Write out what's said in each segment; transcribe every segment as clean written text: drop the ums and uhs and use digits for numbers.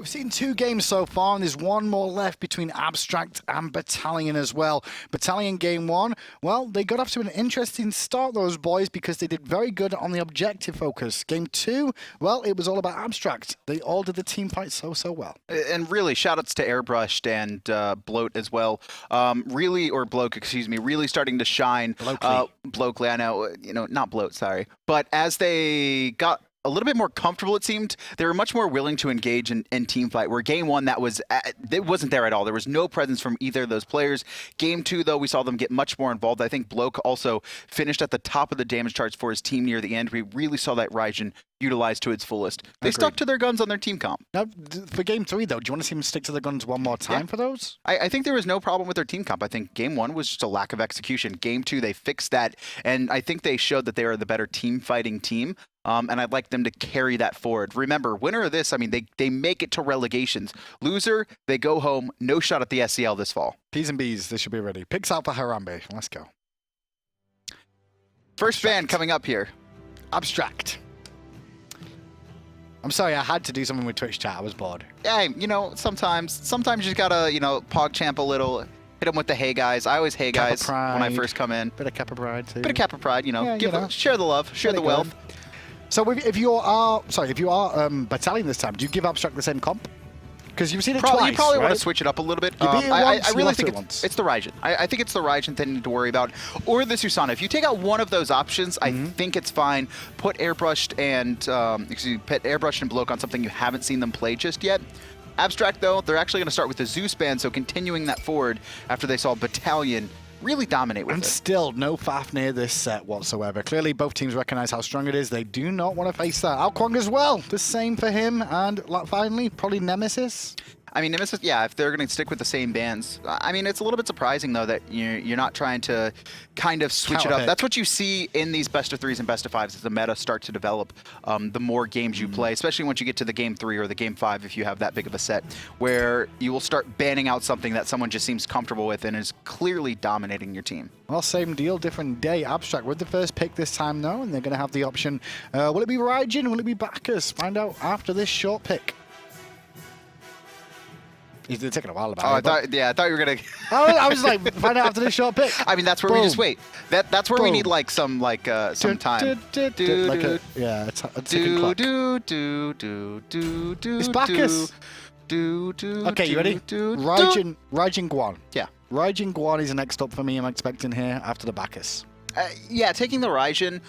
We've seen 2 games so far, and there's one more left between Abstract and Battalion as well. Battalion game 1, well, they got off to an interesting start, those boys, because they did very good on the objective focus. Game 2, well, it was all about Abstract. They all did the team fight so well. And really, shoutouts to Airbrushd and Bloat as well. Really starting to shine. Bloakley, I know, not Bloat, sorry. But as they got a little bit more comfortable, it seemed, they were much more willing to engage in team fight, where game 1, it wasn't there at all. There was no presence from either of those players. Game 2, though, we saw them get much more involved. I think Bloak also finished at the top of the damage charts for his team near the end. We really saw that Raijin utilized to its fullest. They stuck to their guns on their team comp. Now, for game 3, though, do you want to see them stick to the guns one more time for those? I think there was no problem with their team comp. I think game 1 was just a lack of execution. Game 2, they fixed that, and I think they showed that they are the better team fighting team. And I'd like them to carry that forward. Remember, winner of this, I mean, they make it to relegations. Loser, they go home. No shot at the SCL this fall. P's and B's, they should be ready. Picks out for Harambe. Let's go. First ban coming up here. Abstract. I'm sorry, I had to do something with Twitch chat. I was bored. Yeah, sometimes you just gotta, pog champ a little. Hit them with the hey guys. I always hey guys when I first come in. Bit of Kappa Pride too. Bit of Kappa Pride, share the love, share the wealth. So if you are Battalion this time, do you give Abstract the same comp? Because you've seen it twice, You probably right? want to switch it up a little bit. I really think it's the Raijin. I think it's the Raijin they need to worry about, or the Susano. If you take out one of those options, I think it's fine. Put Airbrushd and Airbrushd and Bloak on something you haven't seen them play just yet. Abstract, though, they're actually going to start with the Zeus ban, so continuing that forward after they saw Battalion really dominate with it. And still, no Fafnir this set whatsoever. Clearly, both teams recognize how strong it is. They do not want to face that. Alquang as well. The same for him. And finally, probably Nemesis. I mean, Nemesis, yeah, if they're going to stick with the same bans. I mean, it's a little bit surprising, though, that you're not trying to kind of switch it up. That's what you see in these best of 3s and best of 5s as the meta starts to develop. The more games you play, especially once you get to the game 3 or the game 5, if you have that big of a set, where you will start banning out something that someone just seems comfortable with and is clearly dominating your team. Well, same deal, different day. Abstract with the first pick this time, though, and they're going to have the option. Will it be Raijin? Will it be Bacchus? Find out after this short pick. He's taking a while about it. I thought you were gonna. I was like, find out after this short pick. I mean, that's where we just wait. That's where we need like some time. It's Bacchus. Okay, you ready? Raijin Guan. Yeah. Raijin Guan is next up for me. I'm expecting here after the Bacchus. Yeah, taking the Raijin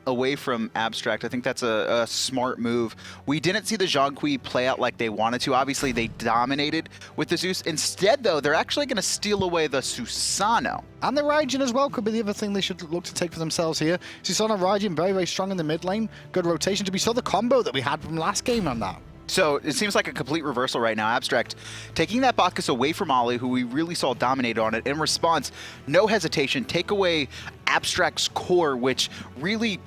away from Abstract, I think that's a smart move. We didn't see the Zhonghui play out like they wanted to. Obviously, they dominated with the Zeus. Instead, though, they're actually going to steal away the Susano. And the Raijin as well could be the other thing they should look to take for themselves here. Susano, Raijin, very, very strong in the mid lane. Good rotation. We saw the combo that we had from last game on that. So it seems like a complete reversal right now. Abstract taking that Bacchus away from Olliieee, who we really saw dominate on it. In response, no hesitation, take away Abstract's core, which really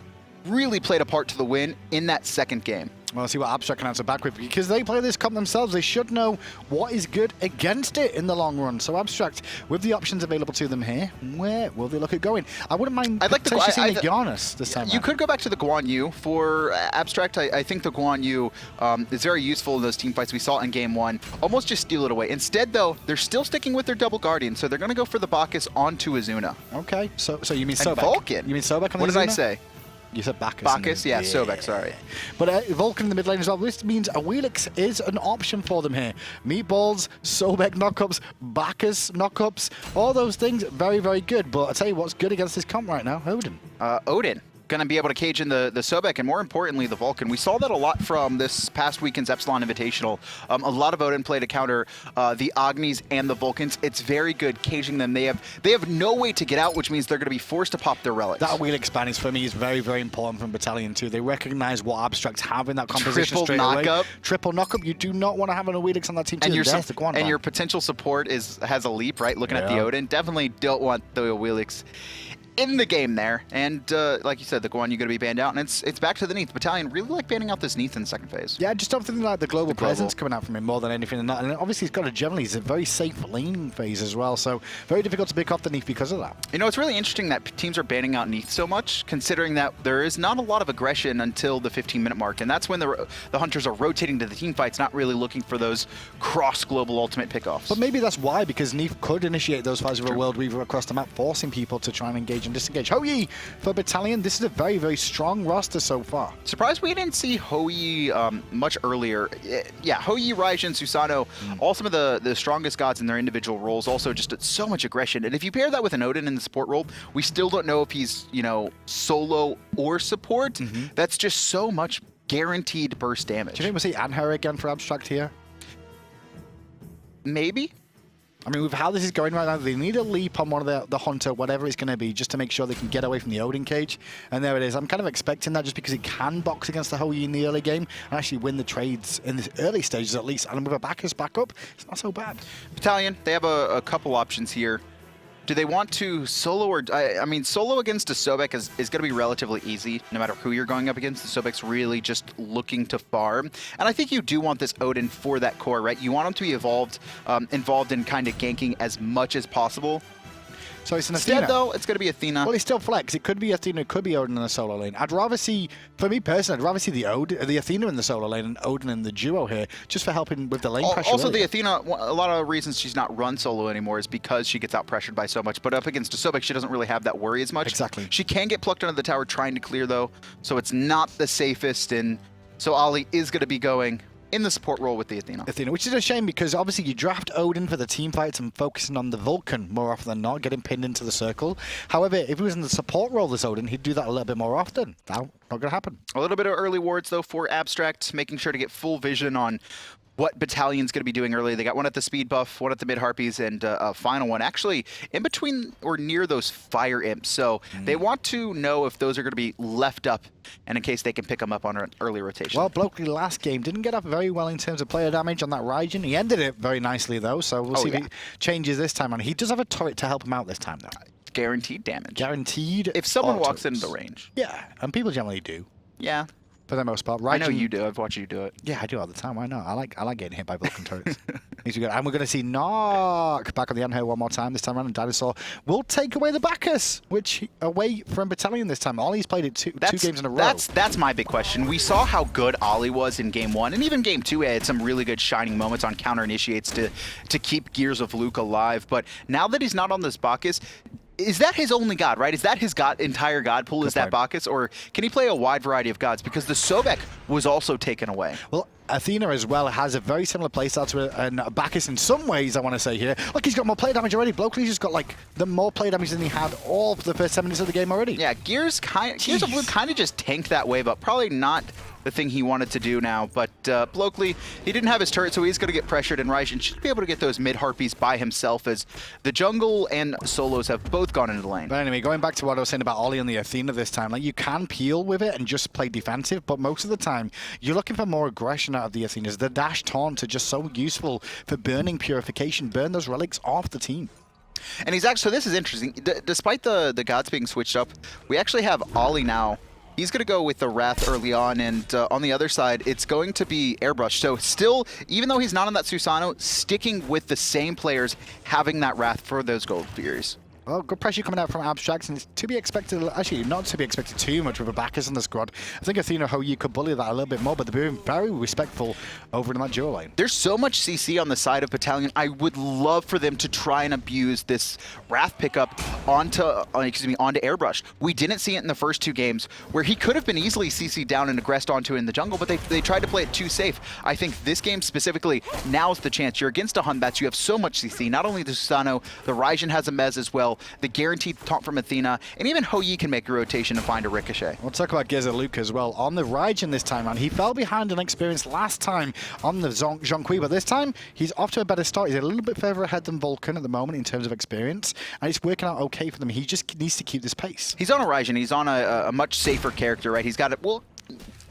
played a part to the win in that second game. Well, let's see what Abstract can answer back with, because they play this comp themselves. They should know what is good against it in the long run. So Abstract, with the options available to them here, where will they look at going? I wouldn't mind potentially seeing the Giannis this time. You could go back to the Guan Yu for Abstract. I think the Guan Yu is very useful in those team fights we saw in game 1. Almost just steal it away. Instead, though, they're still sticking with their double Guardian, so they're going to go for the Bacchus onto Ezzuna. Okay, so you mean Sobek? And Vulcan. You mean Sobek on the What did I Ezzuna? say? You said Bacchus. Bacchus, yeah, Sobek, sorry. But Vulcan in the mid lane as well. This means a Wheelix is an option for them here. Meatballs, Sobek knockups, Bacchus knockups, all those things, very, very good. But I'll tell you what's good against this comp right now, Odin. Odin. Going to be able to cage in the Sobek and, more importantly, the Vulcan. We saw that a lot from this past weekend's Epsilon Invitational. A lot of Odin play to counter the Agnis and the Vulcans. It's very good caging them. They have no way to get out, which means they're going to be forced to pop their relics. That Wheelix ban is, for me, is very, very important from Battalion too. They recognize what Abstracts have in that composition straight away. Triple knockup. You do not want to have a Wheelix on that team too. And your potential support has a leap, right? Looking at the Odin. Definitely don't want the Wheelix in the game there. And like you said, the Guan, you're going to be banned out. And it's back to the Neath. Battalion really like banning out this Neath in the second phase. Yeah, just something like the global presence coming out from him more than anything than that. And obviously, he's got it's a very safe lane phase as well. So very difficult to pick off the Neath because of that. You know, it's really interesting that teams are banning out Neath so much, considering that there is not a lot of aggression until the 15-minute mark. And that's when the Hunters are rotating to the team fights, not really looking for those cross-global ultimate pickoffs. But maybe that's why, because Neath could initiate those fights with a World Weaver across the map, forcing people to try and engage and disengage. Olliieee for Battalion. This is a very, very strong roster so far. Surprised we didn't see Olliieee much earlier. Yeah, Olliieee, Raijin, Susano, all some of the strongest gods in their individual roles. Also, just so much aggression. And if you pair that with an Odin in the support role, we still don't know if he's, you know, solo or support. That's just so much guaranteed burst damage. Do you think we'll see Anhur again for Abstract here? Maybe. I mean, with how this is going right now, they need a leap on one of the Hunter, whatever it's going to be, just to make sure they can get away from the Odin cage. And there it is. I'm kind of expecting that just because he can box against the Olliieee in the early game and actually win the trades in the early stages at least. And with a Bacchus backup, it's not so bad. Battalion, they have a couple options here. Do they want to solo or... I mean, solo against a Sobek is going to be relatively easy, no matter who you're going up against. The Sobek's really just looking to farm. And I think you do want this Odin for that core, right? You want him to be involved in kind of ganking as much as possible. So it's an Athena. Instead, though, it's going to be Athena. Well, it's still flex. It could be Athena, it could be Odin in the solo lane. I'd rather see, for me personally, I'd rather see the Athena in the solo lane and Odin in the duo here, just for helping with the lane pressure. Also, the Athena, a lot of reasons she's not run solo anymore is because she gets out pressured by so much. But up against a Sobek, she doesn't really have that worry as much. Exactly. She can get plucked under the tower trying to clear, though, so it's not the safest. And so Olliieee is going to be going in the support role with the Athena. Which is a shame because obviously you draft Odin for the team fights and focusing on the Vulcan more often than not, getting pinned into the circle. However, if he was in the support role this Odin, he'd do that a little bit more often. Now, not going to happen. A little bit of early wards, though, for Abstract, making sure to get full vision on what Battalion's going to be doing early. They got one at the speed buff, one at the mid harpies, and a final one actually in between or near those fire imps. So they want to know if those are going to be left up and in case they can pick them up on an early rotation. Well, Bloakley last game didn't get off very well in terms of player damage on that Raijin. He ended it very nicely, though, so we'll see if he changes this time. And he does have a turret to help him out this time, though. Guaranteed damage. Guaranteed. If someone walks turrets. into the range. Yeah, and people generally do. Yeah. For the most part. Raijin, I know you do. I've watched you do it. Yeah, I do all the time. I know. I like getting hit by Vulcan turrets. These are good. And we're going to see Naaaarrrrk back on the Anhur one more time. This time around, and DineOhSaw will take away the Bacchus, which away from Battalion this time. Ollie's played it two games in a row. That's my big question. We saw how good Olliieee was in game one, and even game two, he had some really good shining moments on counter initiates to keep Gears of Luke alive. But now that he's not on this Bacchus, is that his only god, right? Is that his entire god pool? Is that Bacchus? Or can he play a wide variety of gods? Because the Sobek was also taken away. Well, Athena as well has a very similar playstyle to Bacchus in some ways, I want to say here. Look, he's got more play damage already. Bloakley's just got like the more play damage than he had all for the first 7 minutes of the game already. Yeah, Gears of Luke kind of just tanked that wave up. Probably not the thing he wanted to do now, but Bloakley, he didn't have his turret, so he's going to get pressured, and Raijin should be able to get those mid-harpies by himself as the jungle and solos have both gone into the lane. But anyway, going back to what I was saying about Olliieee and the Athena this time, like you can peel with it and just play defensive, but most of the time, you're looking for more aggression out of the Athenas. The dash taunt are just so useful for burning purification, burn those relics off the team. And he's actually, so this is interesting, despite the gods being switched up, we actually have Olliieee now. He's going to go with the Wrath early on, and on the other side, it's going to be Airbrushd. So still, even though he's not on that Susano, sticking with the same players, having that Wrath for those Gold Furies. Well, good pressure coming out from Abstract, and it's to be expected, actually not to be expected too much with a Bacchus in the squad. I think Athena Olliieee could bully that a little bit more, but they're being very respectful over in that duo lane. There's so much CC on the side of Battalion. I would love for them to try and abuse this Wrath pickup onto Airbrushd. We didn't see it in the first 2 games, where he could have been easily CC'd down and aggressed onto in the jungle, but they tried to play it too safe. I think this game specifically, now's the chance. You're against a Hun Batz, you have so much CC. Not only the Susano, the Raijin has a Mez as well. The guaranteed taunt from Athena, and even Olliieee can make a rotation and find a ricochet. We'll talk about Gears of Luke as well. On the Raijin this time around, he fell behind an experience last time on the Zhonghui, but this time he's off to a better start. He's a little bit further ahead than Vulcan at the moment in terms of experience, and it's working out okay for them. He just needs to keep this pace. He's on a Raijin. He's on a much safer character, right? He's got it, well,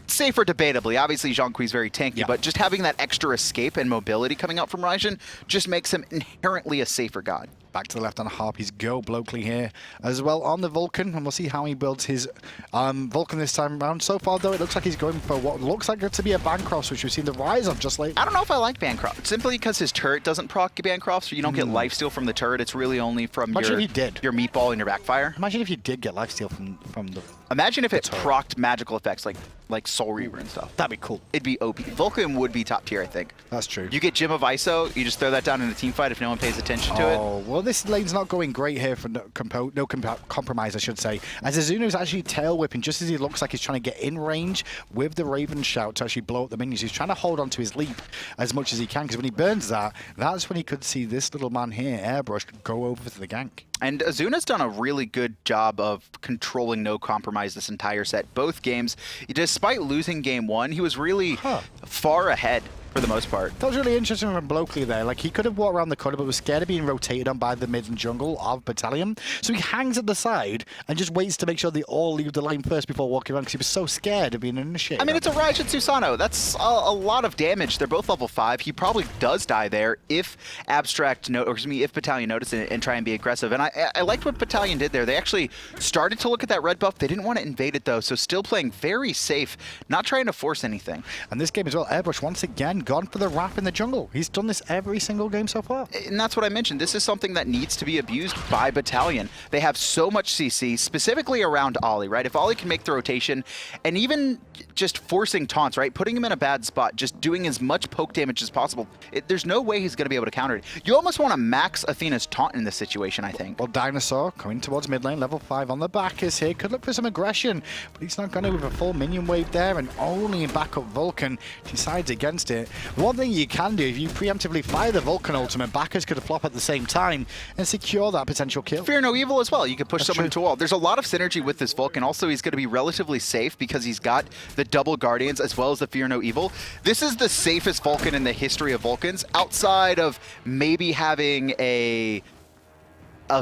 safer debatably. Obviously, Zhonghui's very tanky, but just having that extra escape and mobility coming out from Raijin just makes him inherently a safer god. Back to the left on Harpies go. Bloakley here as well on the Vulcan, and we'll see how he builds his Vulcan this time around. So far, though, it looks like he's going for what looks like to be a Bancroft, which we've seen the rise of just lately. I don't know if I like Bancroft, simply because his turret doesn't proc Bancroft, so you don't get lifesteal from the turret. It's really only from your meatball and your backfire. Imagine if you did get lifesteal from the... Imagine if it procced magical effects like Soul Reaver and stuff. That'd be cool. It'd be OP. Vulcan would be top tier, I think. That's true. You get Gem of ISO, you just throw that down in a team fight if no one pays attention to it. Oh, well, this lane's not going great here for Compromize, I should say. As Ezzuna is actually tail whipping just as he looks like he's trying to get in range with the Raven shout to actually blow up the minions. He's trying to hold on to his leap as much as he can, because when he burns that, that's when he could see this little man here, Airbrushd, go over to the gank. And Ezzuna's done a really good job of controlling no compromise this entire set. Both games, despite losing game one, he was really far ahead for the most part. That was really interesting from Bloakley there. Like, he could have walked around the corner, but was scared of being rotated on by the mid and jungle of Battalion. So he hangs at the side and just waits to make sure they all leave the lane first before walking around, because he was so scared of being initiated. I mean, it's a Raijin Susano. That's a lot of damage. They're both level 5. He probably does die there if if Battalion notice it and try and be aggressive. And I liked what Battalion did there. They actually started to look at that red buff. They didn't want to invade it, though, so still playing very safe, not trying to force anything. And this game as well, Airbrushd once again gone for the wrap in the jungle. He's done this every single game so far. And that's what I mentioned. This is something that needs to be abused by Battalion. They have so much CC, specifically around Olliie, right? If Olliie can make the rotation, and even just forcing taunts, right? Putting him in a bad spot, just doing as much poke damage as possible. There's no way he's going to be able to counter it. You almost want to max Athena's taunt in this situation, I think. Well, DineOhSaw coming towards mid lane, level 5 on the Bacchus here. Could look for some aggression, but he's not going to with a full minion wave there, and only in backup Vulcan decides against it. One thing you can do, if you preemptively fire the Vulcan ultimate, Bacchus could flop at the same time and secure that potential kill. Fear no evil as well. You could push someone into a wall. There's a lot of synergy with this Vulcan. Also, he's going to be relatively safe because he's got the double Guardians as well as the Fear no evil. This is the safest Vulcan in the history of Vulcans, outside of maybe having a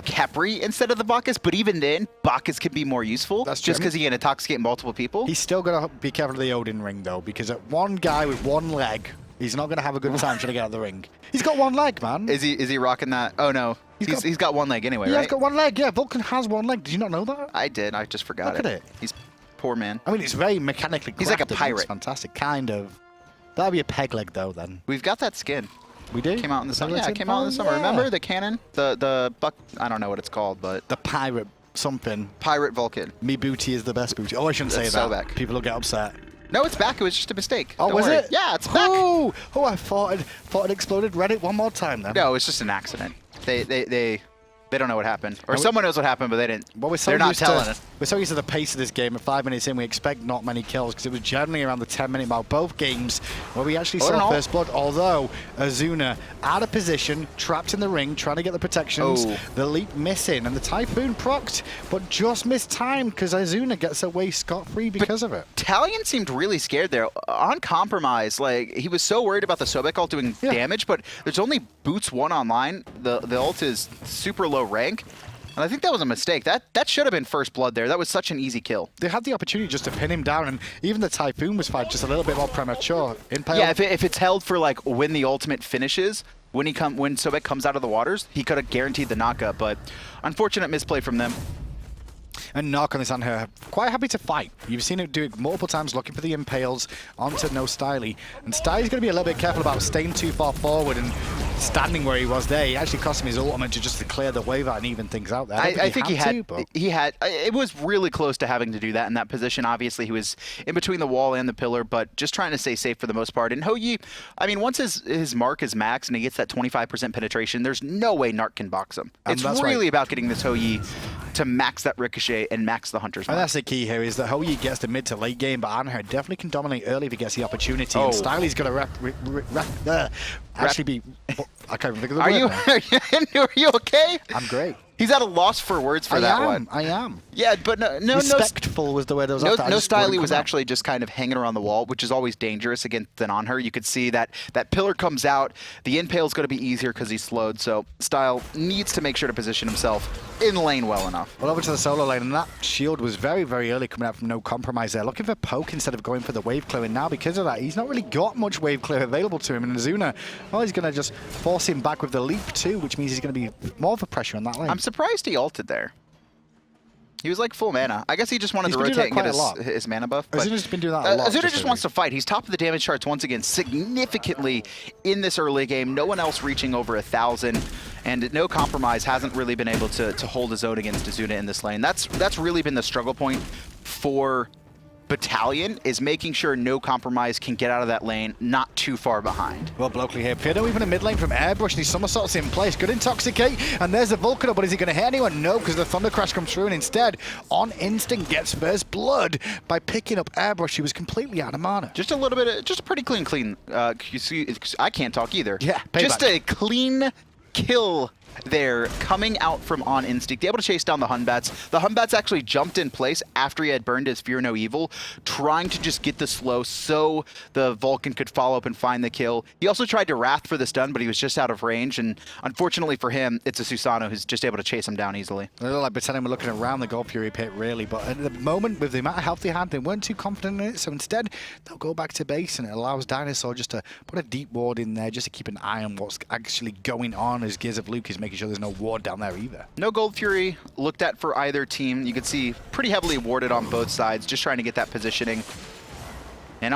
Capri instead of the Bacchus, but even then, Bacchus can be more useful. That's just because he can intoxicate multiple people. He's still got to be careful of the Odin ring, though, because at one guy with one leg, he's not going to have a good time trying to get out of the ring. He's got one leg, man. Is he rocking that? Oh, no. He's got one leg anyway, right? He's got one leg, yeah. Vulcan has one leg. Did you not know that? I did. I just forgot Look at it. He's poor man. I mean, it's very mechanically crafted. He's like a pirate. It's fantastic, kind of. That'd be a peg leg, though, then. We've got that skin. We do? Came out in the summer. Yeah, it came out in the summer. Remember the cannon? The buck. I don't know what it's called, but the pirate something. Pirate Vulcan. Me booty is the best booty. Oh, I shouldn't say that. Sobek. People will get upset. No, it's back. It was just a mistake. Oh, Don't was worry. it? Yeah, it's back. Oh, I thought it exploded. Read it one more time, then. No, it's just an accident. They don't know what happened. Or someone knows what happened, but they didn't. Well, they're not telling us. We're so used to the pace of this game. At 5 minutes in, we expect not many kills, because it was generally around the 10-minute mark. Both games where we actually saw first blood, although Ezzuna out of position, trapped in the ring, trying to get the protections. The leap missing, and the Typhoon procced, but just missed time because Ezzuna gets away scot-free because of it. Battalion seemed really scared there. On Compromise, like, he was so worried about the Sobek ult doing damage, but there's only Boots 1 online. The ult is super low rank. And I think that was a mistake. That should have been first blood there. That was such an easy kill. They had the opportunity just to pin him down, and even the Typhoon was fired just a little bit more premature. Yeah, if it's held for like when the ultimate finishes, when Sobek comes out of the waters, he could have guaranteed the knockup, but unfortunate misplay from them. And Knock on this Anhur, quite happy to fight. You've seen it do it multiple times, looking for the impales onto no Styley. And Styley's going to be a little bit careful about staying too far forward and standing where he was there. He actually cost him his ultimate just to clear the wave out and even things out there. I think he had. It was really close to having to do that in that position. Obviously, he was in between the wall and the pillar, but just trying to stay safe for the most part. And Olliieee, I mean, once his mark is maxed and he gets that 25% penetration, there's no way Naaaarrrk can box him. It's really about getting this Olliieee to max that ricochet and max the Hunter's mark. And that's the key here, is that Olliieee gets the mid to late game, but Anhur definitely can dominate early if he gets the opportunity. And Styley's going to actually be... I can't even think of the word. Are you okay? I'm great. He's at a loss for words for that one. I am. Yeah, but no, Respectful was the word that was no, after. no Styley was actually just kind of hanging around the wall, which is always dangerous against an Anhur. You could see that pillar comes out. The impale is going to be easier because he's slowed, so Style needs to make sure to position himself in lane well enough. Well, over to the solo lane, and that shield was very, very early coming out from no compromise there. Looking for poke instead of going for the wave clear, and now because of that, he's not really got much wave clear available to him. And Ezzuna, well, he's going to just force him back with the leap too, which means he's going to be more of a pressure on that lane. I'm surprised he ulted there. He was like full mana. I guess he just wanted to rotate and get his mana buff. Azzuna's been doing that a lot. Ezzuna just wants to fight. He's top of the damage charts once again, significantly in this early game. No one else reaching over 1,000, and no compromise hasn't really been able to hold his own against Ezzuna in this lane. That's really been the struggle point for Battalion, is making sure no compromise can get out of that lane not too far behind. Well, Bloakley here. Pedo even a mid lane from Airbrushd. These somersaults in place. Good intoxicate. And there's the Vulcan up, but is he going to hit anyone? No, because the Thunder Crash comes through, and instead, On Instinct gets first blood by picking up Airbrushd. He was completely out of mana. Just a little bit, just a pretty clean. You see, I can't talk either. Yeah, payback. Just a clean kill there coming out from On Instinct, able to chase down the Hunbats. The Hunbats actually jumped in place after he had burned his Fear No Evil, trying to just get the slow so the Vulcan could follow up and find the kill. He also tried to Wrath for the stun, but he was just out of range, and unfortunately for him, it's a Susano who's just able to chase him down easily. They look like Battalion were looking around the Gold Fury pit, really, but at the moment, with the amount of health they had, they weren't too confident in it, so instead, they'll go back to base, and it allows DineOhSaw just to put a deep ward in there, just to keep an eye on what's actually going on, as Gears of Luke is making sure there's no ward down there either. No Gold Fury looked at for either team. You can see pretty heavily warded on both sides, just trying to get that positioning. And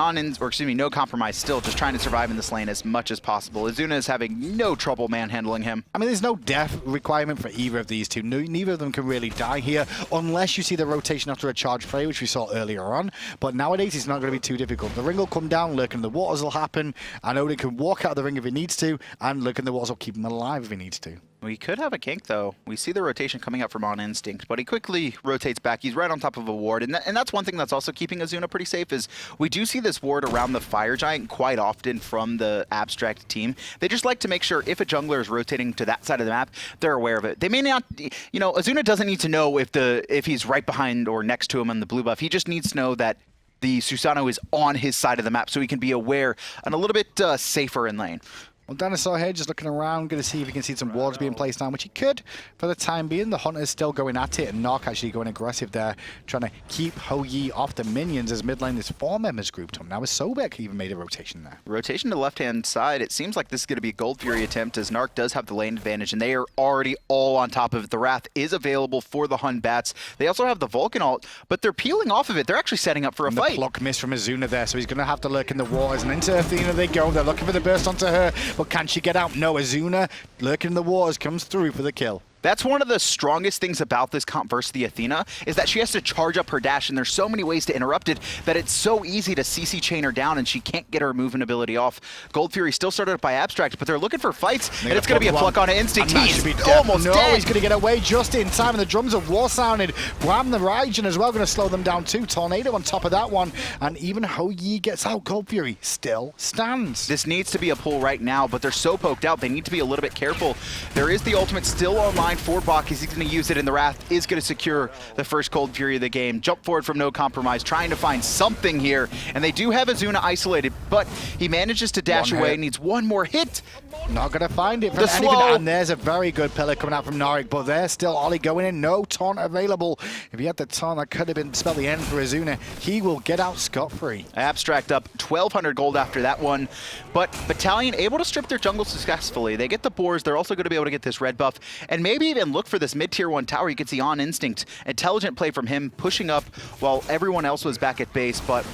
no compromise, still just trying to survive in this lane as much as possible. Ezzuna is having no trouble manhandling him. I mean, there's no death requirement for either of these two. Neither of them can really die here, unless you see the rotation after a charge play, which we saw earlier on. But nowadays, it's not going to be too difficult. The ring will come down, Lurk in the waters will happen, and Odin can walk out of the ring if he needs to, and Lurk in the waters will keep him alive if he needs to. We could have a gank, though. We see the rotation coming out from On Instinct, but he quickly rotates back. He's right on top of a ward, and that's one thing that's also keeping Ezzuna pretty safe, is we do see this ward around the Fire Giant quite often from the Abstract team. They just like to make sure if a jungler is rotating to that side of the map, they're aware of it. They may not, you know, Ezzuna doesn't need to know if he's right behind or next to him on the blue buff. He just needs to know that the Susano is on his side of the map so he can be aware and a little bit safer in lane. Well, DineOhSaw here just looking around, going to see if he can see some wards being placed down, which he could for the time being. The Hunter's still going at it, and Naaaarrrk actually going aggressive there, trying to keep Olliieee off the minions as mid lane is 4 members grouped on. Now as Sobek even made a rotation there. Rotation to the left-hand side. It seems like this is going to be a Gold Fury attempt, as Naaaarrrk does have the lane advantage, and they are already all on top of it. The Wrath is available for the Hunbats. They also have the Vulcan ult, but they're peeling off of it. They're actually setting up for a fight. The pluck miss from Ezzuna there, so he's going to have to lurk in the waters, and into Athena they go. They're looking for the burst onto her, but can she get out? No, Ezzuna, lurking in the waters, comes through for the kill. That's one of the strongest things about this comp versus the Athena, is that she has to charge up her dash, and there's so many ways to interrupt it that it's so easy to CC chain her down, and she can't get her movement ability off. Gold Fury still started up by Abstract, but they're looking for fights, and it's going to be a pluck on an Instinct. He's almost dead. He's going to get away just in time, and the drums of war sounded. Bram the Raijin as well, going to slow them down too. Tornado on top of that one, and even Olliieee gets out. Gold Fury still stands. This needs to be a pull right now, but they're so poked out, they need to be a little bit careful. There is the ultimate still online for Bacchus. He's going to use it, and the Wrath is going to secure the first Gold Fury of the game. Jump forward from no compromise, trying to find something here, and they do have Ezzuna isolated, but he manages to dash away, needs one more hit. Not going to find it from anything, and there's a very good pillar coming out from Naaaarrrrk, but there's still Ollie going in, no taunt available. If he had the taunt, that could have been spelled the end for Ezzuna. He will get out scot-free. Abstract up 1,200 gold after that one, but Battalion able to strip their jungle successfully. They get the boars, they're also going to be able to get this red buff, and maybe even look for this mid-tier 1 tower. You can see On Instinct, intelligent play from him, pushing up while everyone else was back at base, but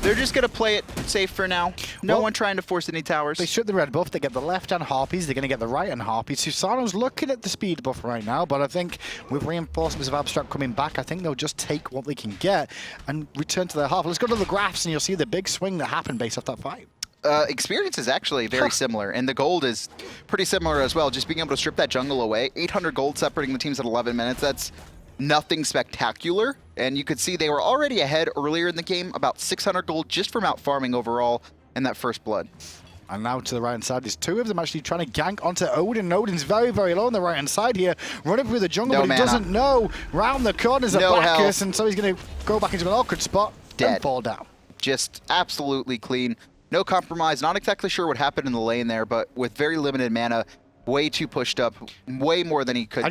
they're just going to play it safe for now. No one trying to force any towers. They strip the red buff, they get the left-hand harpies, they're going to get the right-hand harpies. Susano's looking at the speed buff right now, but I think with reinforcements of Abstract coming back, I think they'll just take what they can get and return to their half. Let's go to the graphs, and you'll see the big swing that happened based off that fight. Experience is actually very similar, and the gold is pretty similar as well. Just being able to strip that jungle away. 800 gold separating the teams at 11 minutes. That's nothing spectacular, and you could see they were already ahead earlier in the game, about 600 gold just from out farming overall in that first blood. And now to the right-hand side, there's two of them actually trying to gank onto Odin. Odin's very, very low on the right-hand side here, running through the jungle, but he doesn't know. Round the corners of Bacchus, and so he's going to go back into an awkward spot and fall down. Just absolutely clean. No compromise. Not exactly sure what happened in the lane there, but with very limited mana, way too pushed up, way more than he could.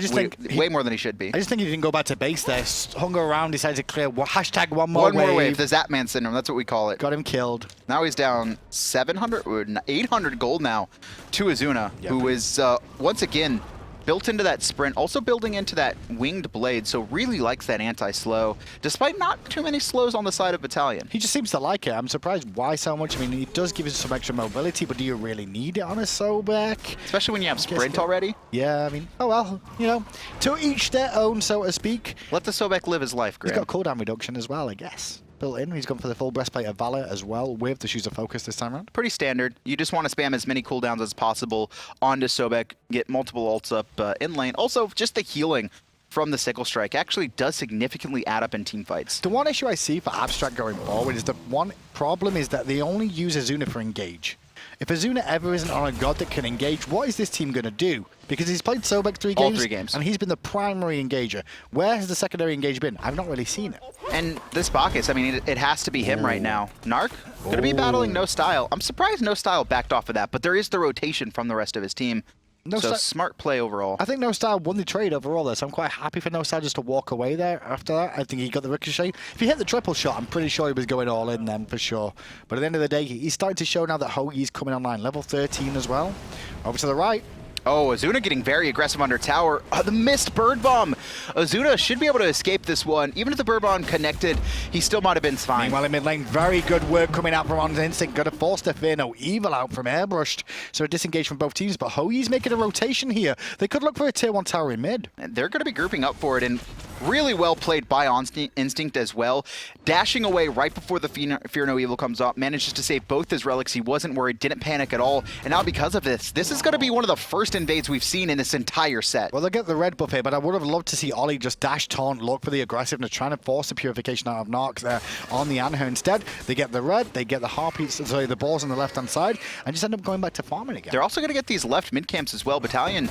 Way more than he should be. I just think he didn't go back to base there. Hung around, decided to clear hashtag one more wave. The Zapman syndrome, that's what we call it. Got him killed. Now he's down 700, 800 gold now to Ezzuna, who is once again built into that sprint, also building into that winged blade, so really likes that anti-slow, despite not too many slows on the side of Battalion. He just seems to like it. I'm surprised why so much. I mean, it does give us some extra mobility, but do you really need it on a Sobek? Especially when you have sprint already? Yeah, I mean, oh well, you know, to each their own, so to speak. Let the Sobek live his life, Graham. He's got cooldown reduction as well, I guess. Built in. He's gone for the full breastplate of Valor as well with the Shoes of Focus this time around. Pretty standard. You just want to spam as many cooldowns as possible onto Sobek, get multiple ults up in lane. Also, just the healing from the Sickle Strike actually does significantly add up in team fights. The one issue I see for Abstract going forward is the one problem is that they only use Ezzuna for engage. If Ezzuna ever isn't on a god that can engage, what is this team going to do? Because he's played Sobek all three games, and he's been the primary engager. Where has the secondary engage been? I've not really seen it. And this Bacchus, I mean, it has to be him right now. Naaaarrrk, going to be battling No Style. I'm surprised No Style backed off of that, but there is the rotation from the rest of his team. So smart play overall. I think No Style won the trade overall there, so I'm quite happy for No Style just to walk away there after that. I think he got the ricochet. If he hit the triple shot, I'm pretty sure he was going all in then for sure. But at the end of the day, he's starting to show now that Hoagie's coming online. Level 13 as well. Over to the right. Oh, Ezzuna getting very aggressive under tower. The missed bird bomb. Ezzuna should be able to escape this one. Even if the bird bomb connected, he still might have been fine. Meanwhile, in mid lane, very good work coming out from On Instinct. Got to force the fear no evil out from Airbrushd. So a disengage from both teams, but Hoagie's making a rotation here. They could look for a tier 1 tower in mid. And they're going to be grouping up for it, and really well played by On Instinct as well. Dashing away right before the Fear No Evil comes up, manages to save both his relics. He wasn't worried, didn't panic at all. And now because of this is going to be one of the first invades we've seen in this entire set. Well, they'll get the red buff here, but I would have loved to see Olliieee just dash taunt, look for the aggressiveness, trying to force the purification out of Naaaarrrk there on the Anhur. Instead, they get the red, they get the harpies, sorry, the balls on the left-hand side, and just end up going back to farming again. They're also going to get these left mid camps as well. Battalion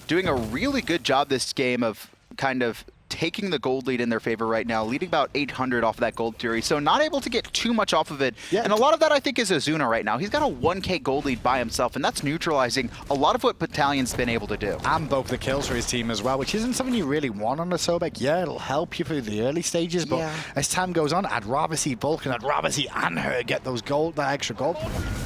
doing a really good job this game of kind of taking the gold lead in their favor right now, leading about 800 off of that gold fury, so not able to get too much off of it. Yeah. And a lot of that, I think, is Ezzuna right now. He's got a 1k gold lead by himself, and that's neutralizing a lot of what Battalion's been able to do. And both the kills for his team as well, which isn't something you really want on the Sobek. Yeah, it'll help you through the early stages, but as time goes on, I'd rather see Vulcan, I'd rather see Anhur get those gold, that extra gold.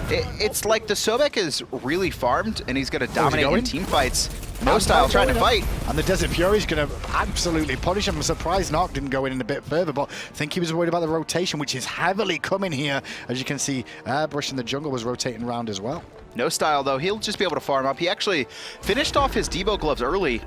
It's like the Sobek is really farmed, and he's going to dominate in team fights. No Style trying to fight. And the Desert Fury's going to absolutely punish him. I'm surprised Naaaarrrrk didn't go in a bit further, but I think he was worried about the rotation, which is heavily coming here. As you can see, Airbrushd in the jungle was rotating around as well. No Style, though, he'll just be able to farm up. He actually finished off his Devo gloves early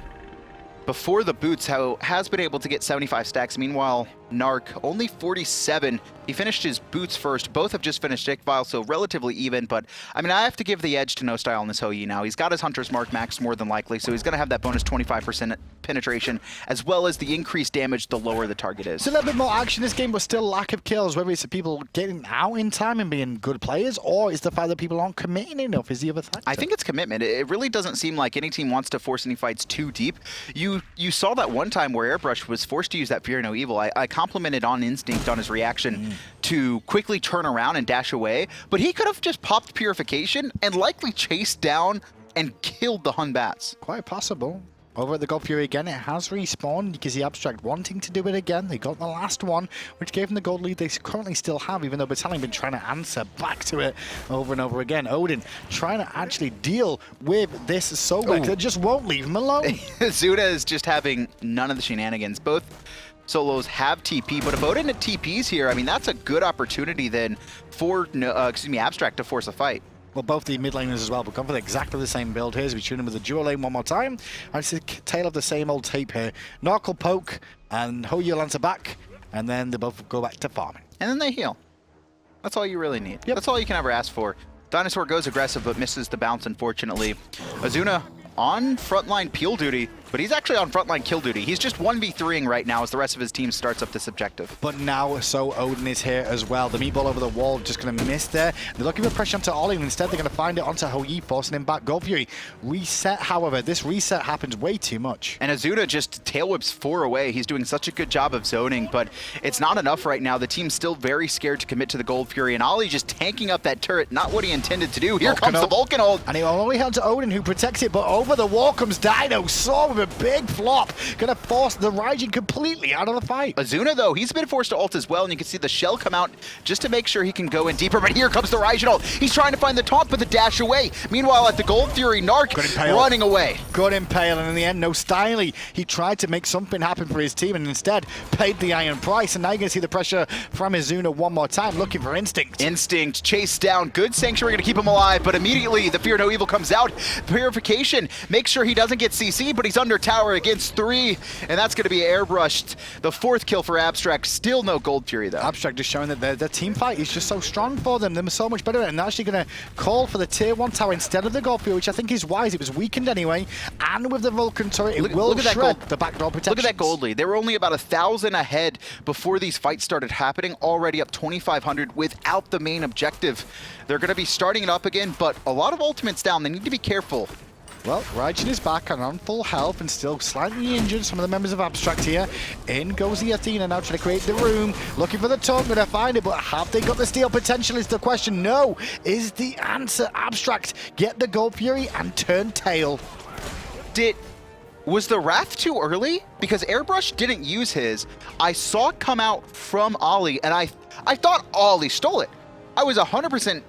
before the boots, has been able to get 75 stacks. Meanwhile, Naaaarrrk only 47. He finished his boots first. Both have just finished Ickvile, so relatively even. But, I mean, I have to give the edge to No Style in this Hoagieee now. He's got his Hunter's Mark max more than likely, so he's going to have that bonus 25% penetration, as well as the increased damage the lower the target is. It's a little bit more action this game, but still lack of kills, whether it's the people getting out in time and being good players, or is the fact that people aren't committing enough is the other factor. I think it's commitment. It really doesn't seem like any team wants to force any fights too deep. You saw that one time where Airbrushd was forced to use that Fear No Evil. I complimented On Instinct on his reaction to quickly turn around and dash away, but he could have just popped Purification and likely chased down and killed the Hun Batz. Quite possible. Over at the God Fury again, it has respawned. You can see Abstract wanting to do it again. They got the last one, which gave them the gold lead they currently still have, even though Battalion been trying to answer back to it over and over again. Odin trying to actually deal with this Sobek that just won't leave him alone. Ezzuna is just having none of the shenanigans. Both solos have TP, but if Odin TPs here, I mean, that's a good opportunity then for Abstract to force a fight. Well, both the mid laners as well, but gone for exactly the same build here as we tune in with the dual lane one more time. And it's a tale of the same old tape here. Naaaarrrrk will poke, and Hoagieee will answer back, and then they both go back to farming. And then they heal. That's all you really need. Yep. That's all you can ever ask for. DineOhSaw goes aggressive, but misses the bounce, unfortunately. Ezzuna on frontline peel duty. but he's actually on frontline kill duty. He's just 1v3ing right now as the rest of his team starts up this objective. But now, so Odin is here as well. The meatball over the wall just going to miss there. They're looking for pressure onto Olliieee, and instead they're going to find it onto Olliieee, forcing him back. Gold Fury reset, however. This reset happens way too much. And Ezzuna just tail whips 4 away. He's doing such a good job of zoning, but it's not enough right now. The team's still very scared to commit to the Gold Fury, and Olliieee just tanking up that turret, not what he intended to do. Here comes the Vulcan ult. And he only held to Odin, who protects it, but over the wall comes DineOhSaw with a big flop. Gonna force the Raijin completely out of the fight. Ezzuna, though, he's been forced to ult as well, and you can see the shell come out just to make sure he can go in deeper. But here comes the Raijin ult. He's trying to find the taunt, but the dash away. Meanwhile, at the Gold Fury, Naaaarrrk running away. Good impale, and in the end, no Styley. He tried to make something happen for his team, and instead paid the iron price. And now you're gonna see the pressure from Ezzuna one more time, looking for Instinct. Instinct, chase down, good Sanctuary gonna keep him alive, but immediately the Fear No Evil comes out. Purification, make sure he doesn't get CC, but he's under tower against 3, and that's gonna be Airbrushd. The 4th kill for Abstract, still no Gold Fury though. Abstract just showing that the team fight is just so strong for them. They're so much better, and they're actually gonna call for the tier 1 tower instead of the Gold Fury, which I think is wise. It was weakened anyway, and with the Vulcan turret, it will shred the backdoor protection. Look at that gold lead. They were only about 1,000 ahead before these fights started happening, already up 2,500 without the main objective. They're going to be starting it up again, but a lot of ultimates down. They need to be careful. Well, Raijin is back and on full health and still slightly injured. Some of the members of Abstract here. In goes the Athena now trying to create the room. Looking for the taunt, gonna find it, but have they got the steal potential is the question. No, is the answer. Abstract get the Gold Fury and turn tail. Was the Wrath too early? Because Airbrushd didn't use his. I saw it come out from Olliieee, and I thought Olliieee stole it. I was 100%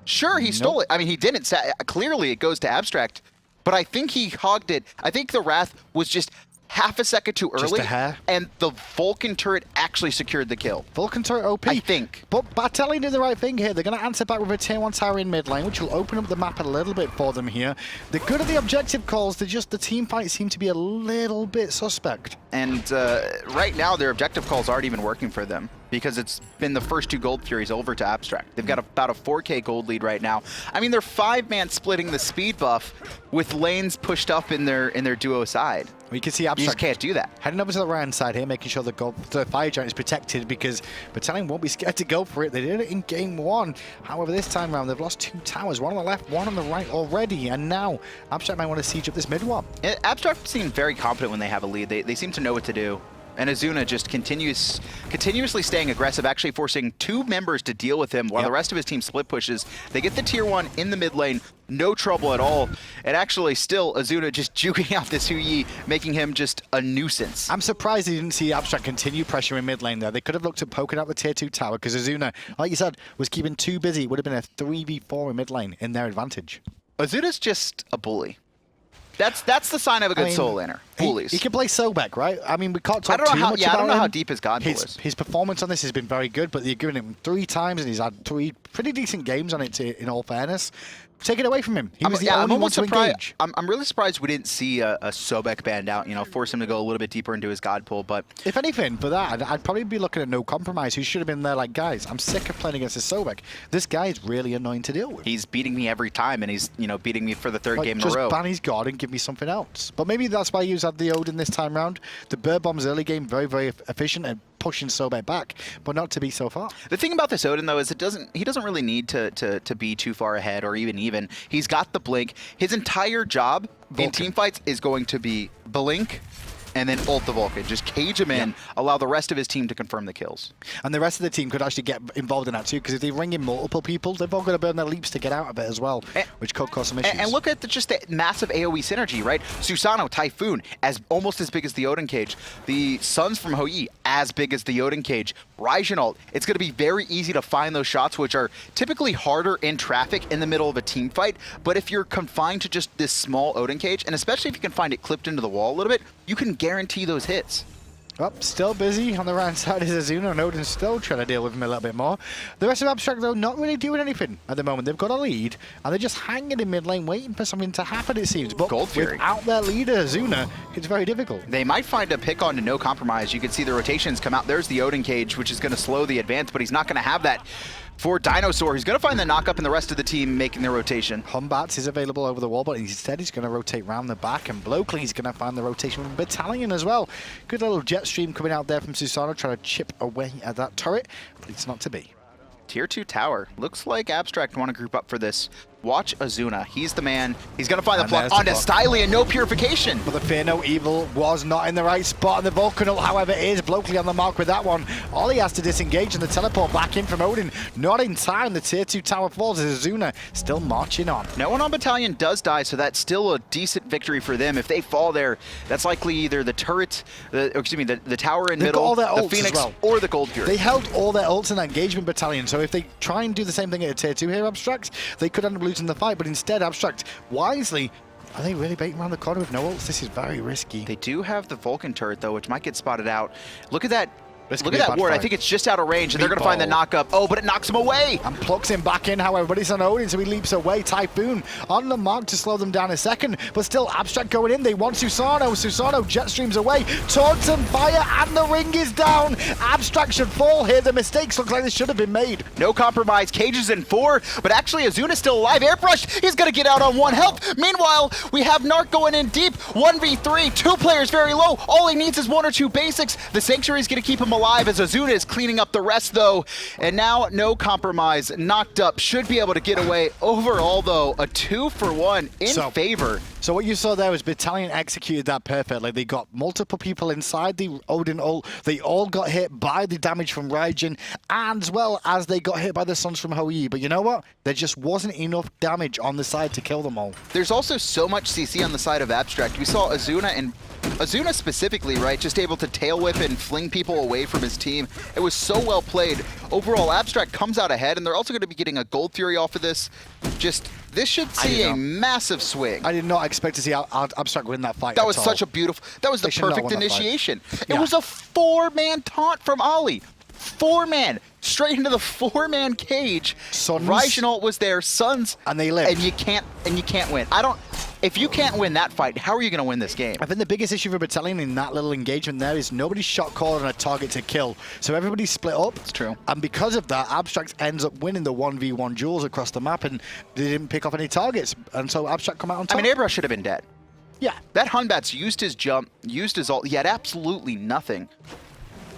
sure he stole it. I mean, he didn't. Clearly, it goes to Abstract. But I think he hogged it. I think the Wrath was just half a second too early. Just a hair. And the Vulcan turret actually secured the kill. Vulcan turret OP. I think. But Battalion did the right thing here. They're going to answer back with a tier 1 tower in mid lane, which will open up the map a little bit for them here. They're good at the objective calls. They're just the team fight seem to be a little bit suspect. And right now, their objective calls aren't even working for them, because it's been the first 2 Gold Furies over to Abstract. They've got about a 4K gold lead right now. I mean, they're 5-man splitting the speed buff with lanes pushed up in their duo side. We can see Abstract. You just can't do that. Heading over to the right-hand side here, making sure the Fire Giant is protected, because Battalion won't be scared to go for it. They did it in game 1. However, this time around, they've lost 2 towers. One on the left, one on the right already. And now, Abstract might want to siege up this mid one. Abstract seem very confident when they have a lead. They seem to know what to do. And Ezzuna just continuously staying aggressive, actually forcing 2 members to deal with him while the rest of his team split pushes. They get the tier 1 in the mid lane, no trouble at all. And actually still, Ezzuna just juking out this Olliieee, making him just a nuisance. I'm surprised they didn't see Abstract continue pressure in mid lane there. They could have looked at poking out the tier 2 tower, because Ezzuna, like you said, was keeping too busy. It would have been a 3v4 in mid lane in their advantage. Ezzuna's just a bully. That's the sign of a good soul laner. Bullies. He can play Sobek, right? I mean, we can't talk too much about him. I don't know how deep his god pool is. His performance on this has been very good, but you're giving him 3 times, and he's had 3 pretty decent games on it, in all fairness. Take it away from him. He was the only one to engage. I'm really surprised we didn't see a Sobek band out, force him to go a little bit deeper into his god pool. But if anything, for that, I'd probably be looking at No Compromise, who should have been there like, guys, I'm sick of playing against this Sobek. This guy is really annoying to deal with. He's beating me every time, and he's beating me for the 3rd game in a row. Just ban his god and give me something else. But maybe that's why he's had the Odin this time round. The Bird Bomb's early game, very, very efficient and pushing Sobek back, but not to be so far. The thing about this Odin, though, is he doesn't really need to be too far ahead or even. He's got the blink. His entire job in team fights is going to be blink and then ult the Vulcan. Just cage him in, allow the rest of his team to confirm the kills. And the rest of the team could actually get involved in that too, because if they ring in multiple people, they've all got to burn their leaps to get out of it as well, which could cause some issues. And look at just the massive AoE synergy, right? Susano, Typhoon, almost as big as the Odin cage. The Suns from Olliieee, as big as the Odin cage. Raijin ult, it's going to be very easy to find those shots, which are typically harder in traffic in the middle of a team fight. But if you're confined to just this small Odin cage, and especially if you can find it clipped into the wall a little bit, you can guarantee those hits. Well, still busy on the right side is Ezzuna, and Odin's still trying to deal with him a little bit more. The rest of Abstract, though, not really doing anything at the moment. They've got a lead, and they're just hanging in mid lane, waiting for something to happen, it seems. But without their leader, Ezzuna, it's very difficult. They might find a pick on to No Compromise. You can see the rotations come out. There's the Odin cage, which is going to slow the advance, but he's not going to have that. for DineOhSaw. He's going to find the knock-up and the rest of the team making their rotation. Batz is available over the wall, but instead he's going to rotate round the back, and Bloakley's going to find the rotation from Battalion as well. Good little jet stream coming out there from Susano, trying to chip away at that turret, but it's not to be. Tier 2 tower. Looks like Abstract want to group up for this. Watch Ezzuna. He's the man. He's going to find the block onto Styley and no purification. But the Fear No Evil was not in the right spot, and the Vulcan ult, however, is Bloakley on the mark with that one. Olliieee has to disengage and the teleport back in from Odin. Not in time. The Tier 2 tower falls as Ezzuna still marching on. No one on Battalion does die, so that's still a decent victory for them. If they fall there, that's likely either the turret, the tower in middle, the Phoenix, or the Gold Fury. They held all their ults in that engagement, Battalion, so if they try and do the same thing at a Tier 2 here, Abstract, they could end up losing the fight, but instead, Abstract, wisely, are they really baiting around the corner with no ults? This is very risky. They do have the Vulcan turret, though, which might get spotted out. Look at that. Look at that ward. I think it's just out of range, and they're going to find the knock-up. Oh, but it knocks him away. And plucks him back in, however, but it's on Odin, so he leaps away. Typhoon on the mark to slow them down a second, but still Abstract going in. They want Susano. Susano jet streams away. Taunts and fire, and the ring is down. Abstract should fall here. The mistakes look like they should have been made. No compromise. Cages in 4, but actually Ezzuna's still alive. Airbrushd is going to get out on 1 health. Meanwhile, we have Naaaarrrrk going in deep. 1v3, 2 players very low. All he needs is 1 or 2 basics. The Sanctuary is going to keep him alive as Ezzuna is cleaning up the rest, though, and now no compromise. Knocked up, should be able to get away. Overall, though, a 2-for-1 in favor. So what you saw there was Battalion executed that perfectly. They got multiple people inside the Odin ult. They all got hit by the damage from Raijin, as well as they got hit by the stuns from Olliieee. But you know what? There just wasn't enough damage on the side to kill them all. There's also so much CC on the side of Abstract. We saw Ezzuna specifically, right, just able to tail whip and fling people away from his team. It was so well played. Overall, Abstract comes out ahead, and they're also going to be getting a Gold Fury off of this. This should see a massive swing. I did not expect to see Abstract win that fight. That was such a beautiful, that was the perfect initiation. It was a 4-man taunt from Olliieee. 4-man, straight into the 4-man cage. Raijin ult was there, Suns, and they lived. And you can't win. If you can't win that fight, how are you going to win this game? I think the biggest issue for Battalion in that little engagement there is nobody's shot called on a target to kill. So everybody's split up. It's true. And because of that, Abstract ends up winning the 1v1 duels across the map, and they didn't pick off any targets. And so Abstract come out on top. I mean, Airbrushd should have been dead. Yeah. That Batz used his jump, used his ult. He had absolutely nothing.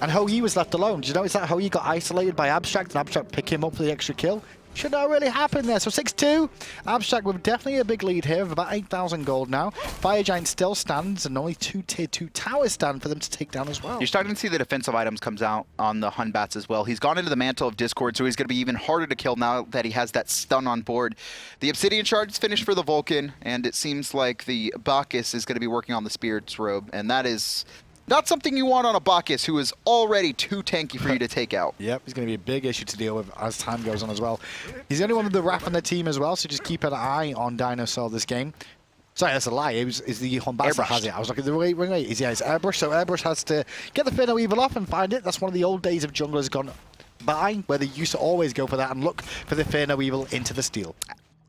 And Olliieee was left alone. Did you notice that Olliieee got isolated by Abstract, and Abstract pick him up for the extra kill? Should not really happen there. So 6-2. Abstract with definitely a big lead here of about 8,000 gold now. Fire Giant still stands, and only 2 Tier 2 towers stand for them to take down as well. You're starting to see the defensive items comes out on the Batz as well. He's gone into the Mantle of Discord, so he's going to be even harder to kill now that he has that stun on board. The Obsidian Shard is finished for the Vulcan, and it seems like the Bacchus is going to be working on the Spirit's Robe, and that is not something you want on a Bacchus who is already too tanky for you to take out. Yep, he's going to be a big issue to deal with as time goes on as well. He's the only one with the Wrath on the team as well, so just keep an eye on DineOhSaw this game. Sorry, that's a lie. It was the Batz that has it. I was looking the wrong way. It's Airbrushd, so Airbrushd has to get the Fear No Evil off and find it. That's one of the old days of junglers gone by, where they used to always go for that and look for the Fear No Evil into the steal.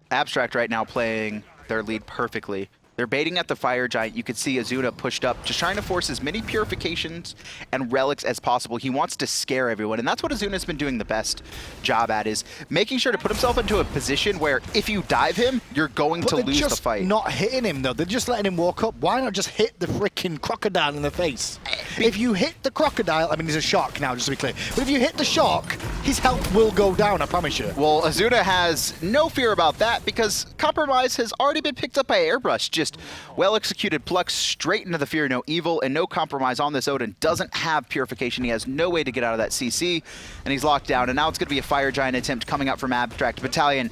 Abstract right now playing their lead perfectly. They're baiting at the Fire Giant. You could see Ezzuna pushed up, just trying to force as many purifications and relics as possible. He wants to scare everyone, and that's what Ezzuna's been doing the best job at, is making sure to put himself into a position where if you dive him, you're going to lose the fight. Not hitting him, though. They're just letting him walk up. Why not just hit the freaking crocodile in the face? If you hit the crocodile, I mean, he's a shark now, just to be clear, but if you hit the shark, his health will go down, I promise you. Well, Ezzuna has no fear about that because Compromise has already been picked up by Airbrushd. Just well-executed pluck straight into the Fear No Evil, and no Compromise on this Odin. Doesn't have purification. He has no way to get out of that CC, and he's locked down. And now it's going to be a Fire Giant attempt coming up from Abstract. Battalion,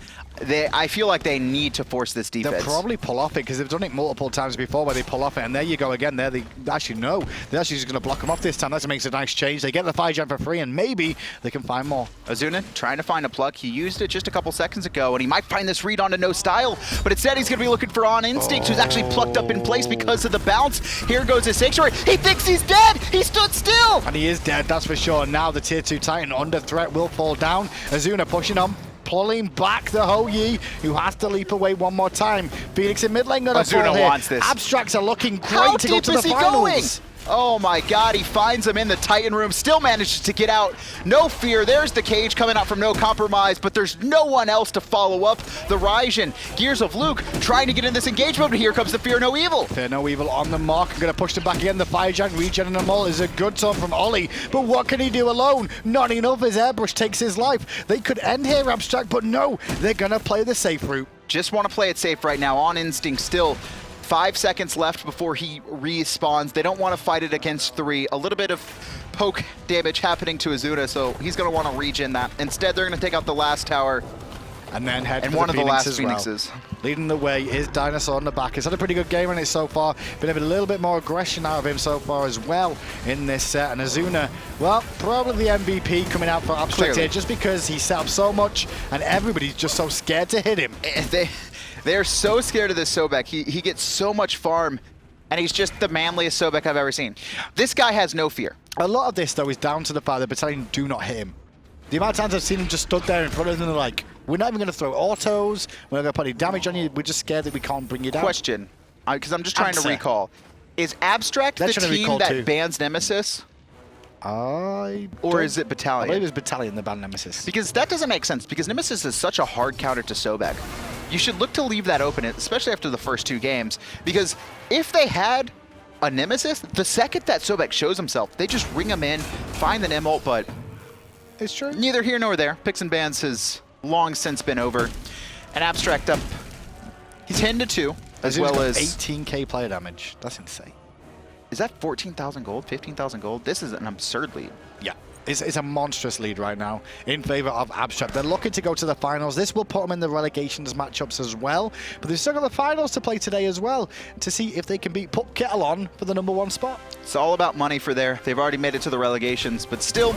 I feel like they need to force this defense. They'll probably pull off it because they've done it multiple times before where they pull off it, and there you go again. There they actually know. They're actually just going to block them off this time. That makes a nice change. They get the Fire Giant for free, and maybe they can find more. Ezzuna trying to find a pluck. He used it just a couple seconds ago, and he might find this read onto No Style, but instead he's going to be looking for On Instinct, who's actually plucked up in place because of the bounce. Here goes his Sanctuary. He thinks he's dead. He stood still. And he is dead, that's for sure. Now the Tier 2 Titan under threat will fall down. Ezzuna pushing on, pulling back the Olliieee, who has to leap away one more time. Phoenix in mid lane gonna fall here. Wants this. Abstracts are looking great to go to the finals. Oh my god, he finds him in the Titan room, still manages to get out. No fear, there's the cage coming out from No Compromise, but there's no one else to follow up. The Raijin, Gears of Luke, trying to get in this engagement, but here comes the Fear No Evil. Fear No Evil on the mark, I'm gonna push them back again. The Fire Giant regenerating them all is a good turn from Olliieee, but what can he do alone? Not enough as Airbrushd takes his life. They could end here, Abstract, but no, they're gonna play the safe route. Just want to play it safe right now, on instinct still. 5 seconds left before he respawns. They don't want to fight it against 3. A little bit of poke damage happening to Ezzuna, so he's going to want to regen that. Instead, they're going to take out the last tower. And then head for one the of the last as Phoenixes. Well. Leading the way is DineOhSaw on the back. He's had a pretty good game on it so far. Been a little bit more aggression out of him so far as well in this set. And Ezzuna, well, probably the MVP coming out for Abstract here just because he set up so much and everybody's just so scared to hit him. They're so scared of this Sobek. He gets so much farm, and he's just the manliest Sobek I've ever seen. This guy has no fear. A lot of this, though, is down to the fact that Battalion do not hit him. The amount of times I've seen him just stood there in front of them and they're like, we're not even going to throw autos, we're not going to put any damage on you, we're just scared that we can't bring you down. Question, because I'm just trying to recall. Is Abstract the team that bans Nemesis? Or is it Battalion? I believe it's Battalion, the ban Nemesis. Because that doesn't make sense, because Nemesis is such a hard counter to Sobek. You should look to leave that open, especially after the first 2 games, because if they had a Nemesis, the second that Sobek shows himself, they just ring him in, find the Nem ult, but it's true. Neither here nor there. Picks and bans has long since been over. And Abstract up 10-2, as well as 18k player damage. That's insane. Is that 14,000 gold, 15,000 gold? This is an absurd lead. Yeah. It's a monstrous lead right now in favor of Abstract. They're looking to go to the finals. This will put them in the relegations matchups as well. But they've still got the finals to play today as well to see if they can put Kettle on for the #1 spot. It's all about money for there. They've already made it to the relegations, but still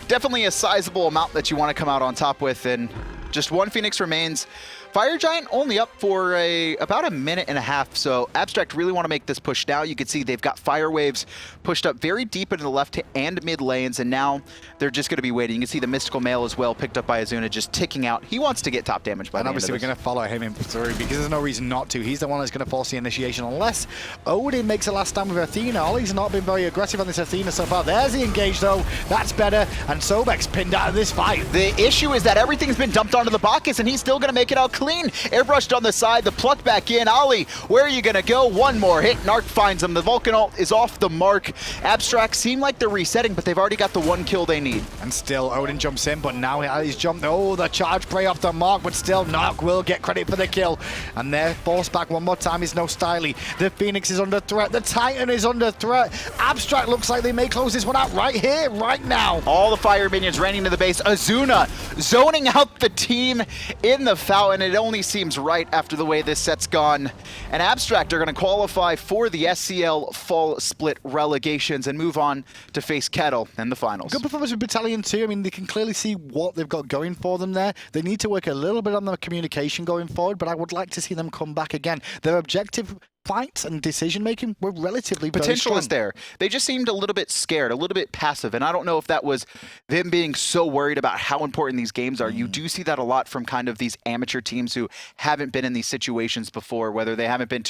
definitely a sizable amount that you want to come out on top with. And just 1 Phoenix remains. Fire Giant only up for about a minute and a half, so Abstract really want to make this push now. You can see they've got fire waves pushed up very deep into the left and mid lanes, and now they're just going to be waiting. You can see the Mystical Mail as well, picked up by Ezzuna, just ticking out. He wants to get top damage by the end of this. And obviously we're going to follow him in through because there's no reason not to. He's the one that's going to force the initiation unless Odin makes a last stand with Athena. Ollie's not been very aggressive on this Athena so far. There's the engage though. That's better, and Sobek's pinned out of this fight. The issue is that everything's been dumped onto the Bacchus, and he's still going to make it out clean. Airbrushd on the side, the pluck back in. Olliieee, where are you going to go? One more hit. Naaaarrrk finds him. The Vulcan ult is off the mark. Abstract seem like they're resetting, but they've already got the 1 kill they need. And still, Odin jumps in, but now he's jumped. Oh, the charge spray off the mark, but still, Naaaarrrk will get credit for the kill. And they're forced back one more time. Is no Styley. The Phoenix is under threat. The Titan is under threat. Abstract looks like they may close this one out right here, right now. All the fire minions raining to the base. Ezzuna zoning out the team in the fountain. It only seems right after the way this set's gone. And Abstract are going to qualify for the SCL fall split relegations and move on to face Kettle in the finals. Good performance with Battalion too. I mean, they can clearly see what they've got going for them there. They need to work a little bit on their communication going forward, but I would like to see them come back again. Their objective fights and decision-making were relatively potential is there. They just seemed a little bit scared, a little bit passive, and I don't know if that was them being so worried about how important these games are. You do see that a lot from kind of these amateur teams who haven't been in these situations before, whether they haven't been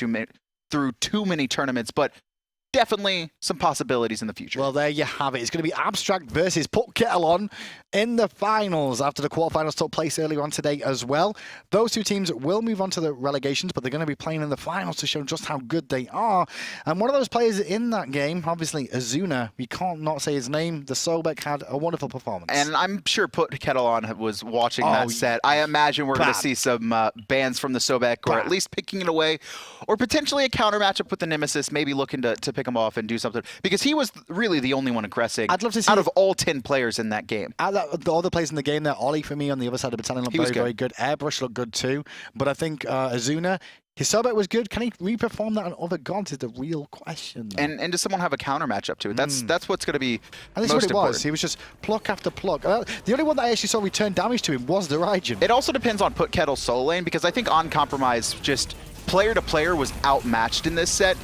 through too many tournaments, but definitely some possibilities in the future. Well, there you have it. It's going to be Abstract versus Put Kettle on in the finals after the quarterfinals took place earlier on today as well. Those 2 teams will move on to the relegations, but they're going to be playing in the finals to show just how good they are. And one of those players in that game, obviously Ezzuna, we can't not say his name. The Sobek had a wonderful performance. And I'm sure Put Kettle on was watching that set. I imagine we're going to see some bans from the Sobek, or at least picking it away, or potentially a counter matchup with the Nemesis, maybe looking to pick him off and do something, because he was really the only one aggressing. I'd love to see out of all 10 players in that game. The other players in the game there, Olliieee for me on the other side of the Battalion looked very good. Airbrushd looked good too, but I think Ezzuna, his Sobek was good. Can he re-perform that on other gods is the real question. And does someone have a counter matchup to it? That's what's going to be and most important. He was just pluck after pluck. The only one that I actually saw return damage to him was the Raijin. It also depends on Put Kettle's solo lane, because I think on Compromise, just player to player was outmatched in this set.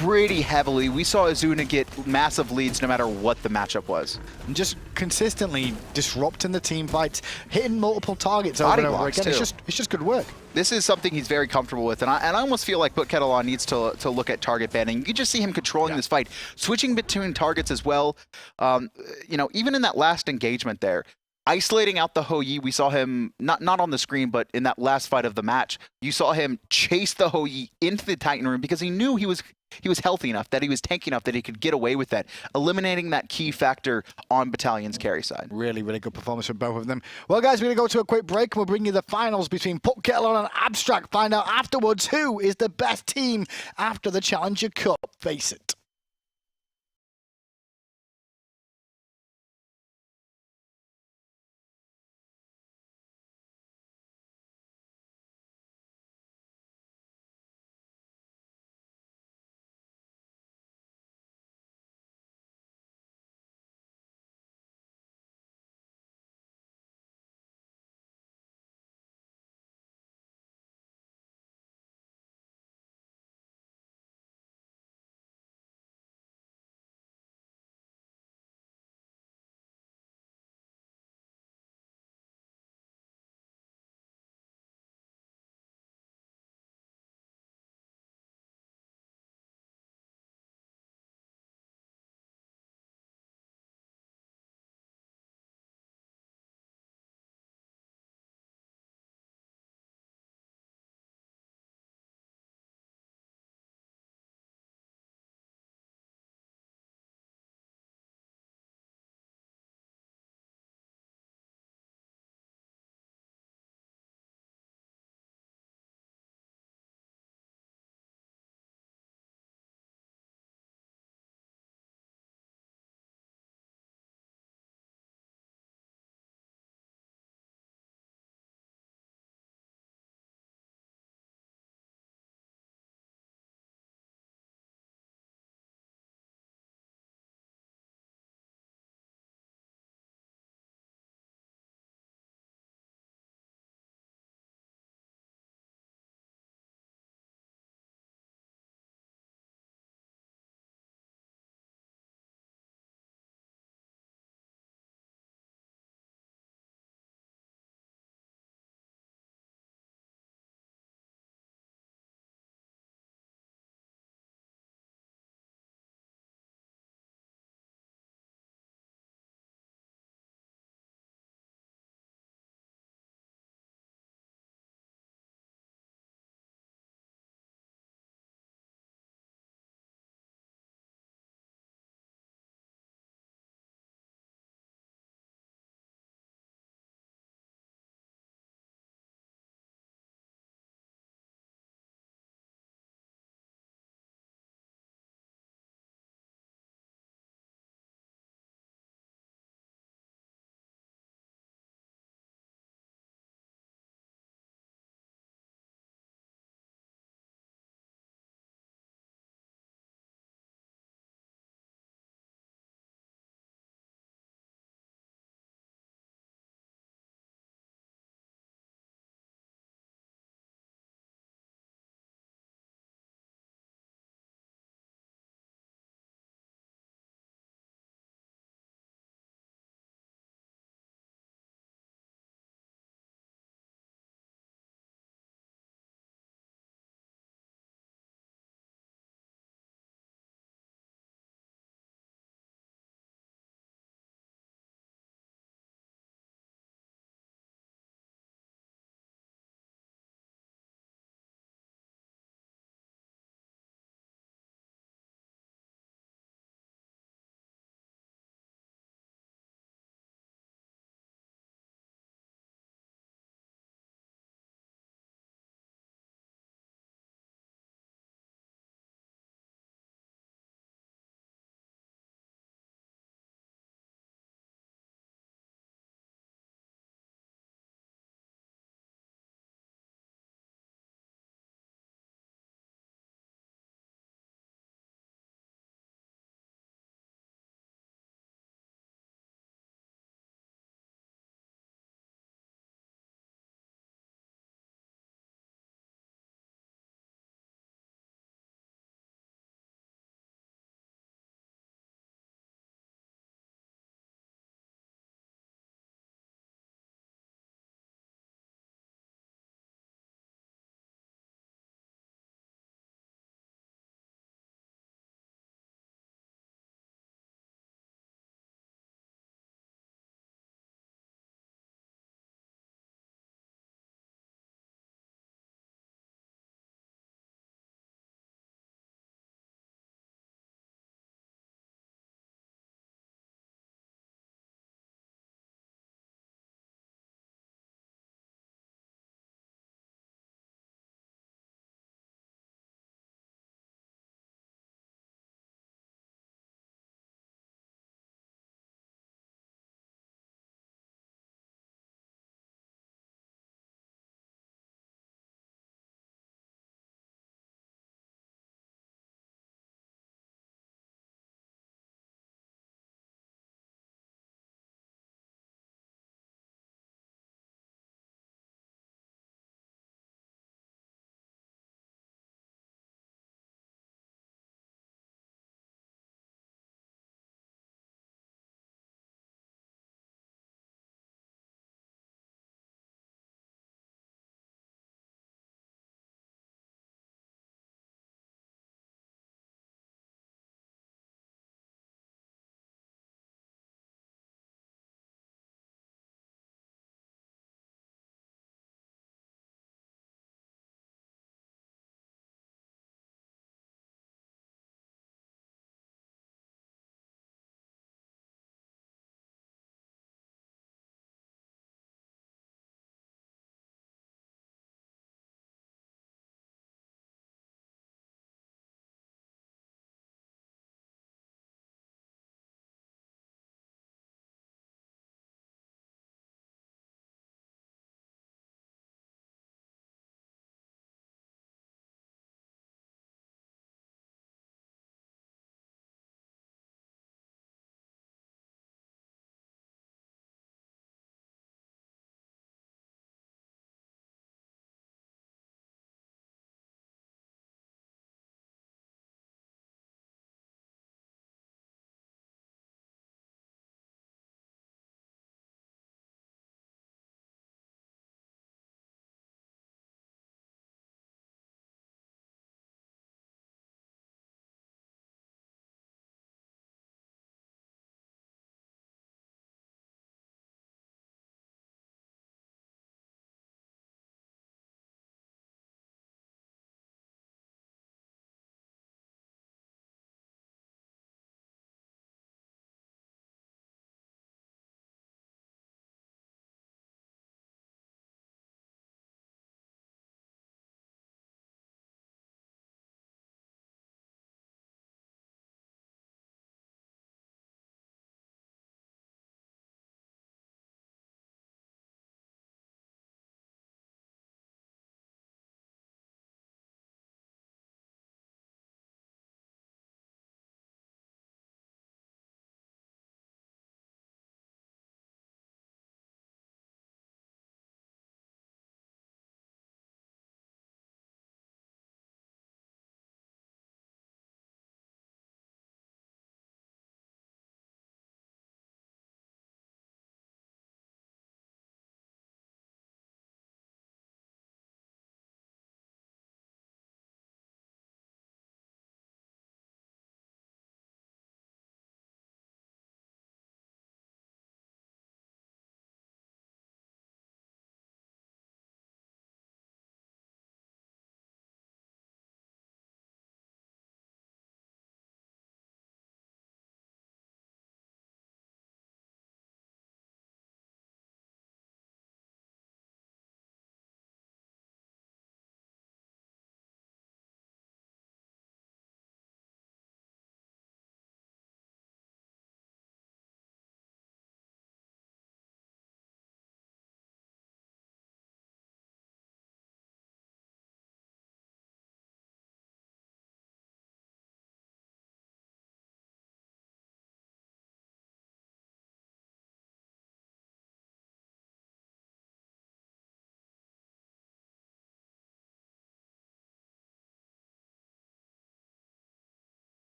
pretty heavily. We saw Ezzuna get massive leads no matter what the matchup was. And just consistently disrupting the team fights, hitting multiple targets over Body and over blocks, again. too. It's just good work. This is something he's very comfortable with, and I almost feel like Kettle needs to look at target banning. You can just see him controlling this fight, switching between targets as well. You know, even in that last engagement there, isolating out the Olliieee, we saw him, not on the screen, but in that last fight of the match, you saw him chase the Olliieee into the Titan room because he knew he was healthy enough, that he was tanky enough that he could get away with that, eliminating that key factor on Battalion's carry side. Really, really good performance from both of them. Well, guys, we're going to go to a quick break and we'll bring you the finals between Kettle and Abstract. Find out afterwards who is the best team after the Challenger Cup. Face it.